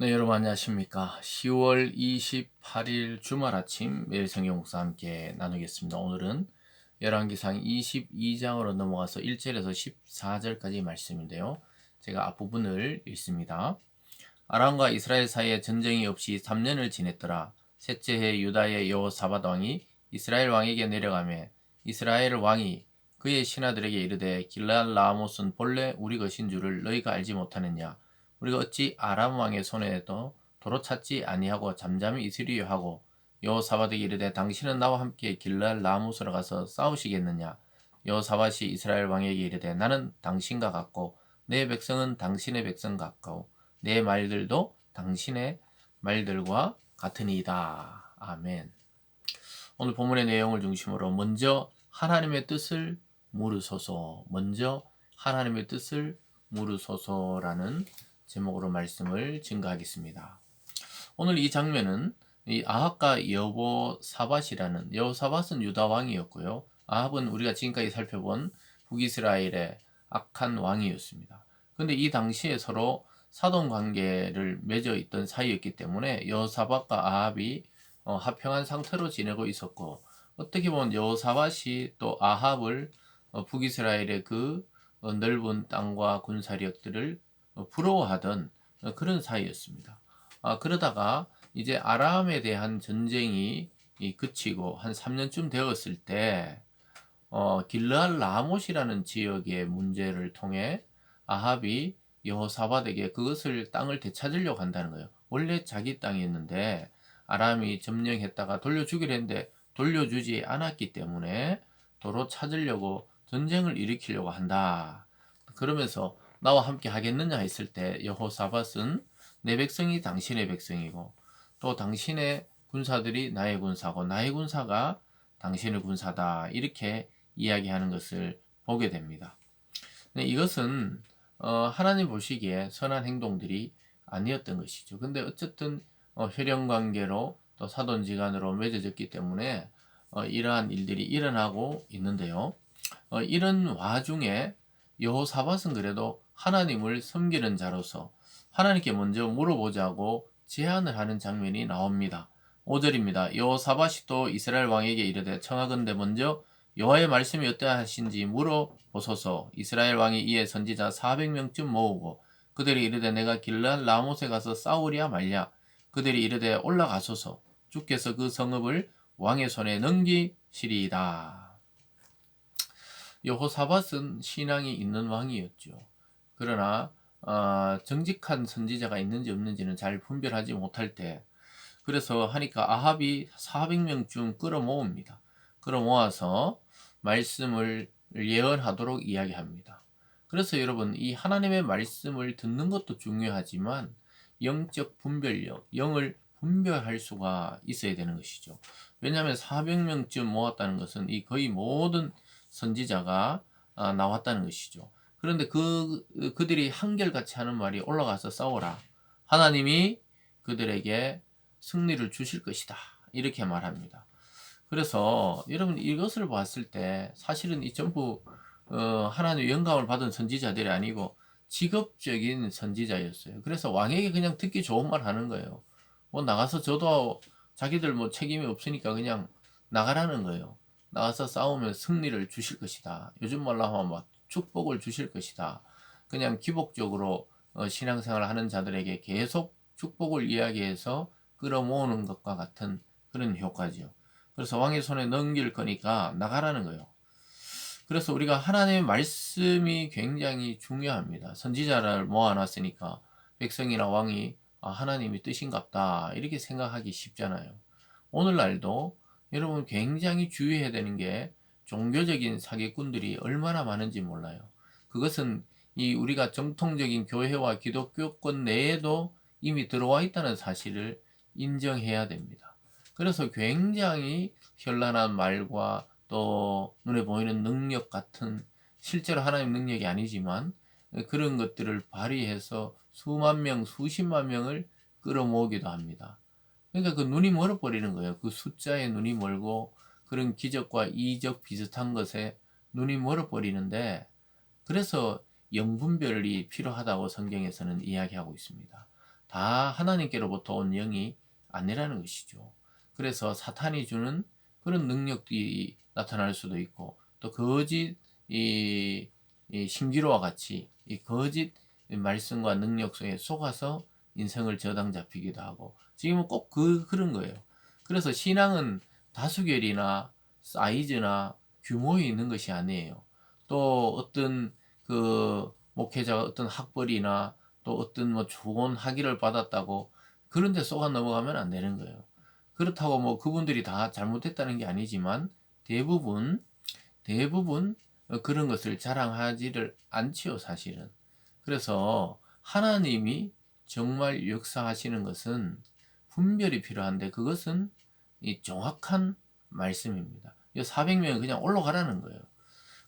네, 여러분 안녕하십니까? 10월 28일 주말 아침 매일 성경 목사 함께 나누겠습니다. 오늘은 열왕기상 22장으로 넘어가서 1절에서 14절까지 말씀인데요. 제가 앞부분을 읽습니다. 아람과 이스라엘 사이에 전쟁이 없이 3년을 지냈더라. 셋째 해 유다의 여호사밧 왕이 이스라엘 왕에게 내려가며 이스라엘 왕이 그의 신하들에게 이르되 길랄 라모스는 본래 우리 것인 줄을 너희가 알지 못하느냐. 우리가 어찌 아람 왕의 손에도 도로 찾지 아니하고 잠잠히 있으리요 하고 여호사밧에게 이르되 당신은 나와 함께 길랄 라모스로 가서 싸우시겠느냐. 여호사밧이 이스라엘 왕에게 이르되 나는 당신과 같고 내 백성은 당신의 백성 같고 내 말들도 당신의 말들과 같으니이다. 아멘. 오늘 본문의 내용을 중심으로 먼저 하나님의 뜻을 물으소서, 먼저 하나님의 뜻을 물으소서라는 제목으로 말씀을 증거하겠습니다. 오늘 이 장면은 이 아합과 여호사밧이라는, 여호사밧은 유다 왕이었고요. 아합은 우리가 지금까지 살펴본 북이스라엘의 악한 왕이었습니다. 그런데 이 당시에 서로 사돈 관계를 맺어 있던 사이였기 때문에 여호사밧과 아합이 화평한 상태로 지내고 있었고, 어떻게 보면 여호사밧이 또 아합을 북이스라엘의 그 넓은 땅과 군사력들을 부러워하던 그런 사이였습니다. 그러다가 이제 아람에 대한 전쟁이 그치고 한 3년쯤 되었을 때 길르알 라못이라는 지역의 문제를 통해 아합이 여호사밧에게 그것을 땅을 되찾으려고 한다는 거예요. 원래 자기 땅이었는데 아람이 점령했다가 돌려주기로 했는데 돌려주지 않았기 때문에 도로 찾으려고 전쟁을 일으키려고 한다. 그러면서 나와 함께 하겠느냐 했을 때 여호사밧은 내 백성이 당신의 백성이고 또 당신의 군사들이 나의 군사고 나의 군사가 당신의 군사다, 이렇게 이야기하는 것을 보게 됩니다. 이것은 하나님 보시기에 선한 행동들이 아니었던 것이죠. 근데 어쨌든 혈연 관계로 또 사돈지간으로 맺어졌기 때문에 이러한 일들이 일어나고 있는데요. 이런 와중에 여호사밧은 그래도 하나님을 섬기는 자로서 하나님께 먼저 물어보자고 제안을 하는 장면이 나옵니다. 5절입니다. 여호사밧이 또 이스라엘 왕에게 이르되 청하건대 먼저 여호와의 말씀이 어떠하신지 물어보소서. 이스라엘 왕이 이에 선지자 400명쯤 모으고 그들이 이르되 내가 길르앗 라못에 가서 싸우랴 말랴. 그들이 이르되 올라가소서. 주께서 그 성읍을 왕의 손에 넘기시리이다. 여호사밧은 신앙이 있는 왕이었죠. 그러나 정직한 선지자가 있는지 없는지는 잘 분별하지 못할 때, 그래서 하니까 아합이 400명쯤 끌어모읍니다. 끌어모아서 말씀을 예언하도록 이야기합니다. 그래서 여러분, 이 하나님의 말씀을 듣는 것도 중요하지만 영적 분별력, 영을 분별할 수가 있어야 되는 것이죠. 왜냐하면 400명쯤 모았다는 것은 이 거의 모든 선지자가 나왔다는 것이죠. 그런데 그들이 한결같이 하는 말이 올라가서 싸워라. 하나님이 그들에게 승리를 주실 것이다, 이렇게 말합니다. 그래서 여러분, 이것을 봤을 때 사실은 이 전부 하나님의 영감을 받은 선지자들이 아니고 직업적인 선지자였어요. 그래서 왕에게 그냥 듣기 좋은 말 하는 거예요. 뭐 나가서 저도 자기들 뭐 책임이 없으니까 그냥 나가라는 거예요. 나가서 싸우면 승리를 주실 것이다. 요즘 말로 하면 막 축복을 주실 것이다. 그냥 기복적으로 신앙생활 하는 자들에게 계속 축복을 이야기해서 끌어모으는 것과 같은 그런 효과죠. 그래서 왕의 손에 넘길 거니까 나가라는 거예요. 그래서 우리가 하나님의 말씀이 굉장히 중요합니다. 선지자를 모아놨으니까 백성이나 왕이 하나님이 뜻인갑다, 이렇게 생각하기 쉽잖아요. 오늘날도 여러분 굉장히 주의해야 되는 게 종교적인 사기꾼들이 얼마나 많은지 몰라요. 그것은 이 우리가 정통적인 교회와 기독교권 내에도 이미 들어와 있다는 사실을 인정해야 됩니다. 그래서 굉장히 현란한 말과 또 눈에 보이는 능력 같은, 실제로 하나님 능력이 아니지만 그런 것들을 발휘해서 수만 명, 수십만 명을 끌어모으기도 합니다. 그러니까 그 눈이 멀어버리는 거예요. 그 숫자에 눈이 멀고 그런 기적과 이적 비슷한 것에 눈이 멀어버리는데, 그래서 영분별이 필요하다고 성경에서는 이야기하고 있습니다. 다 하나님께로부터 온 영이 아니라는 것이죠. 그래서 사탄이 주는 그런 능력이 나타날 수도 있고, 또 거짓 이 신기로와 같이 이 거짓 말씀과 능력 속에 속아서 인생을 저당 잡히기도 하고, 지금은 꼭 그런 거예요. 그래서 신앙은 다수결이나 사이즈나 규모에 있는 것이 아니에요. 또 어떤 그 목회자가 어떤 학벌이나 또 어떤 뭐 좋은 학위를 받았다고 그런 데 쏘아 넘어가면 안 되는 거예요. 그렇다고 뭐 그분들이 다 잘못했다는 게 아니지만 대부분 그런 것을 자랑하지를 않지요, 사실은. 그래서 하나님이 정말 역사하시는 것은 분별이 필요한데, 그것은 이 정확한 말씀입니다. 이 400명이 그냥 올라가라는 거예요.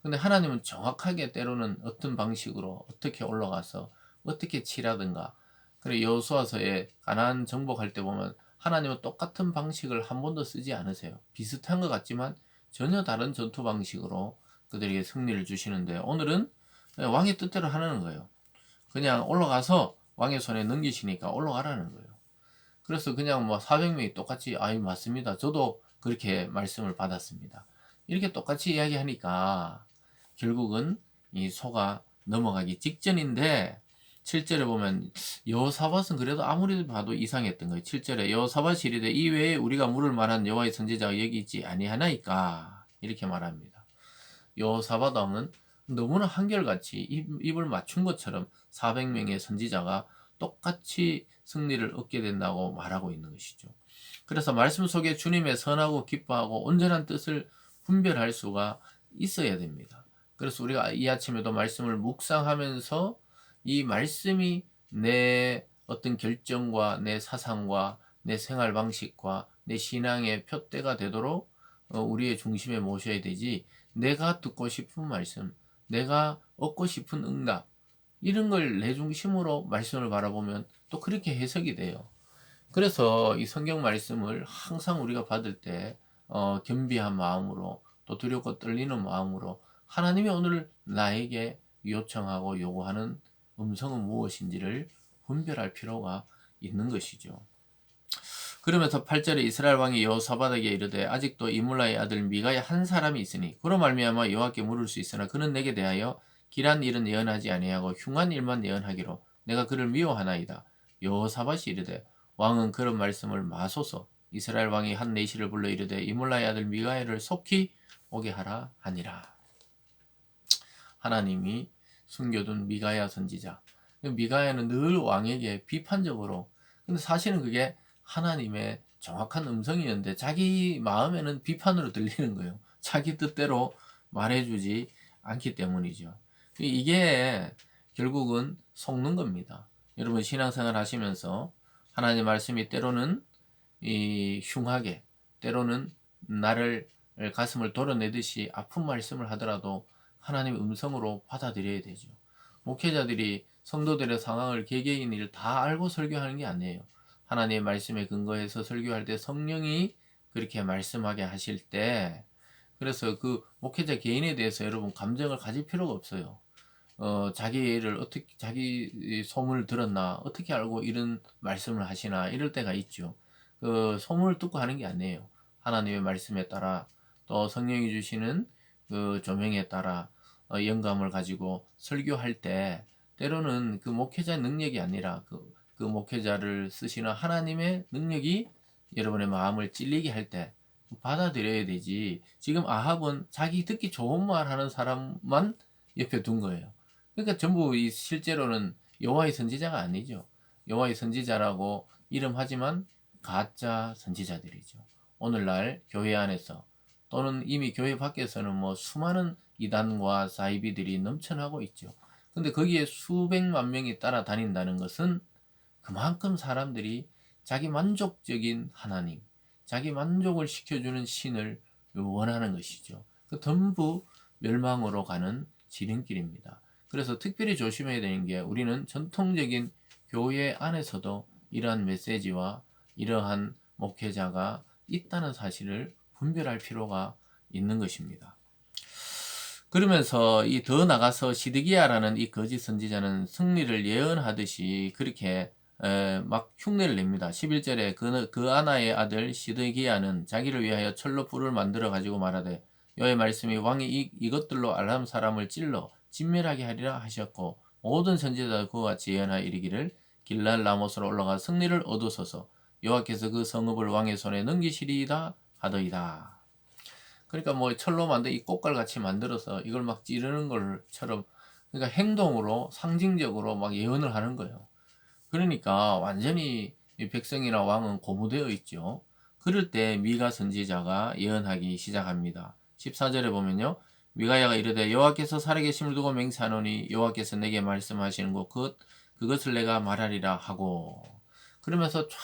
근데 하나님은 정확하게 때로는 어떤 방식으로 어떻게 올라가서 어떻게 치라든가. 그래, 여호수아서에 가나안 정복할 때 보면 하나님은 똑같은 방식을 한 번도 쓰지 않으세요. 비슷한 것 같지만 전혀 다른 전투 방식으로 그들에게 승리를 주시는데, 오늘은 왕의 뜻대로 하는 거예요. 그냥 올라가서 왕의 손에 넘기시니까 올라가라는 거예요. 그래서 그냥 뭐 400명이 똑같이 아유 맞습니다, 저도 그렇게 말씀을 받았습니다, 이렇게 똑같이 이야기하니까 결국은 이 소가 넘어가기 직전인데, 7절에 보면 여호사밧은 그래도 아무리 봐도 이상했던 거예요. 7절에 여호사밧이 이르되 이 외에 우리가 물을 만한 여호와의 선지자가 여기 있지 아니하나이까, 이렇게 말합니다. 여호사밧 왕은 너무나 한결같이 입을 맞춘 것처럼 400명의 선지자가 똑같이 승리를 얻게 된다고 말하고 있는 것이죠. 그래서 말씀 속에 주님의 선하고 기뻐하고 온전한 뜻을 분별할 수가 있어야 됩니다. 그래서 우리가 이 아침에도 말씀을 묵상하면서 이 말씀이 내 어떤 결정과 내 사상과 내 생활 방식과 내 신앙의 표대가 되도록 우리의 중심에 모셔야 되지, 내가 듣고 싶은 말씀, 내가 얻고 싶은 응답, 이런 걸 내 중심으로 말씀을 바라보면 또 그렇게 해석이 돼요. 그래서 이 성경 말씀을 항상 우리가 받을 때 겸비한 마음으로, 또 두렵고 떨리는 마음으로 하나님이 오늘 나에게 요청하고 요구하는 음성은 무엇인지를 분별할 필요가 있는 것이죠. 그러면서 8절에 이스라엘 왕이 여호사밧에게 이르되 아직도 이물라의 아들 미가의 한 사람이 있으니 그로 말미암아 여호와께 물을 수 있으나 그는 내게 대하여 길한 일은 예언하지 아니하고 흉한 일만 예언하기로 내가 그를 미워하나이다. 여호사밧이 이르되 왕은 그런 말씀을 마소서. 이스라엘 왕이 한 내시를 불러 이르되 이물라의 아들 미가엘을 속히 오게 하라 하니라. 하나님이 숨겨둔 미가야 선지자. 미가야는 늘 왕에게 비판적으로, 근데 사실은 그게 하나님의 정확한 음성이었는데 자기 마음에는 비판으로 들리는 거예요. 자기 뜻대로 말해주지 않기 때문이죠. 이게 결국은 속는 겁니다. 여러분 신앙생활 하시면서 하나님 말씀이 때로는 흉하게, 때로는 나를 가슴을 도려내듯이 아픈 말씀을 하더라도 하나님의 음성으로 받아들여야 되죠. 목회자들이 성도들의 상황을 개개인 일 다 알고 설교하는 게 아니에요. 하나님의 말씀에 근거해서 설교할 때 성령이 그렇게 말씀하게 하실 때, 그래서 그 목회자 개인에 대해서 여러분 감정을 가질 필요가 없어요. 자기를 어떻게, 자기 소문을 들었나, 어떻게 알고 이런 말씀을 하시나, 이럴 때가 있죠. 그 소문을 듣고 하는 게 아니에요. 하나님의 말씀에 따라, 또 성령이 주시는 그 조명에 따라 영감을 가지고 설교할 때, 때로는 그 목회자의 능력이 아니라 그 목회자를 쓰시는 하나님의 능력이 여러분의 마음을 찔리게 할 때 받아들여야 되지. 지금 아합은 자기 듣기 좋은 말 하는 사람만 옆에 둔 거예요. 그러니까 전부 실제로는 여호와의 선지자가 아니죠. 여호와의 선지자라고 이름하지만 가짜 선지자들이죠. 오늘날 교회 안에서 또는 이미 교회 밖에서는 뭐 수많은 이단과 사이비들이 넘쳐나고 있죠. 근데 거기에 수백만 명이 따라다닌다는 것은 그만큼 사람들이 자기 만족적인 하나님, 자기 만족을 시켜주는 신을 원하는 것이죠. 그 전부 멸망으로 가는 지름길입니다. 그래서 특별히 조심해야 되는 게, 우리는 전통적인 교회 안에서도 이러한 메시지와 이러한 목회자가 있다는 사실을 분별할 필요가 있는 것입니다. 그러면서 더 나가서 시드기야라는 이 거짓 선지자는 승리를 예언하듯이 그렇게 막 흉내를 냅니다. 11절에 그 아나의 아들 시드기야는 자기를 위하여 철로 뿔을 만들어 가지고 말하되 여호와의 말씀이 왕이 이것들로 아람 사람을 찔러 진멸하게 하리라 하셨고 모든 선지자가 그와 같이 예언하여 이르기를 길랄 라모스로 올라가 승리를 얻으소서 여호와께서 그 성읍을 왕의 손에 넘기시리이다 하더이다. 그러니까 뭐 철로 만든 이 꽃갈 같이 만들어서 이걸 막 찌르는 것처럼 그러니까 행동으로 상징적으로 막 예언을 하는 거예요. 그러니까 완전히 이 백성이나 왕은 고무되어 있죠. 그럴 때 미가 선지자가 예언하기 시작합니다. 14절에 보면요. 미가야가 이르되 여호와께서 살아계심을 두고 맹세하노니 여호와께서 내게 말씀하시는 그것을 내가 말하리라 하고 그러면서 쫙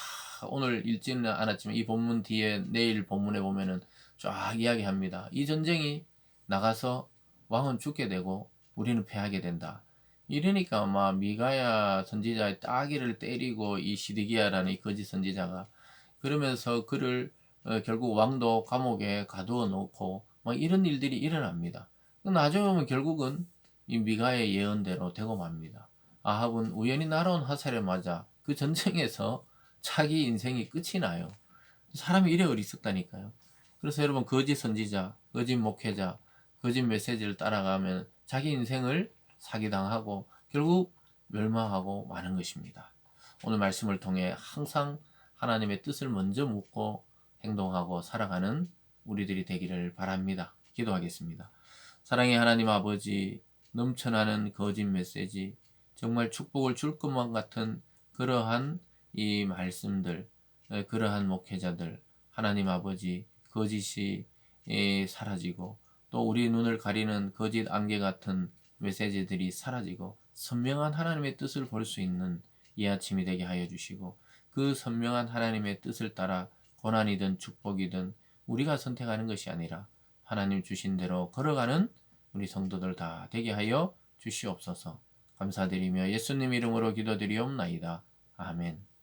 오늘 읽지는 않았지만 이 본문 뒤에 내일 본문에 보면은 쫙 이야기합니다. 이 전쟁이 나가서 왕은 죽게 되고 우리는 패하게 된다. 이러니까 막 미가야 선지자의 따귀를 때리고 이 시드기야라는 이 거짓 선지자가 그러면서 그를 결국 왕도 감옥에 가두어 놓고 막 이런 일들이 일어납니다. 나중에 보면 결국은 이 미가의 예언대로 되고 맙니다. 아합은 우연히 날아온 화살에 맞아 그 전쟁에서 자기 인생이 끝이 나요. 사람이 이래 어리석다니까요. 그래서 여러분 거짓 선지자, 거짓 목회자, 거짓 메시지를 따라가면 자기 인생을 사기당하고 결국 멸망하고 마는 것입니다. 오늘 말씀을 통해 항상 하나님의 뜻을 먼저 묻고 행동하고 살아가는 우리들이 되기를 바랍니다. 기도하겠습니다. 사랑의 하나님 아버지, 넘쳐나는 거짓 메시지, 정말 축복을 줄 것만 같은 그러한 이 말씀들, 그러한 목회자들, 하나님 아버지, 거짓이 사라지고 또 우리 눈을 가리는 거짓 안개 같은 메시지들이 사라지고 선명한 하나님의 뜻을 볼 수 있는 이 아침이 되게 하여 주시고 그 선명한 하나님의 뜻을 따라 고난이든 축복이든 우리가 선택하는 것이 아니라 하나님 주신 대로 걸어가는 우리 성도들 다 되게 하여 주시옵소서. 감사드리며 예수님 이름으로 기도드리옵나이다. 아멘.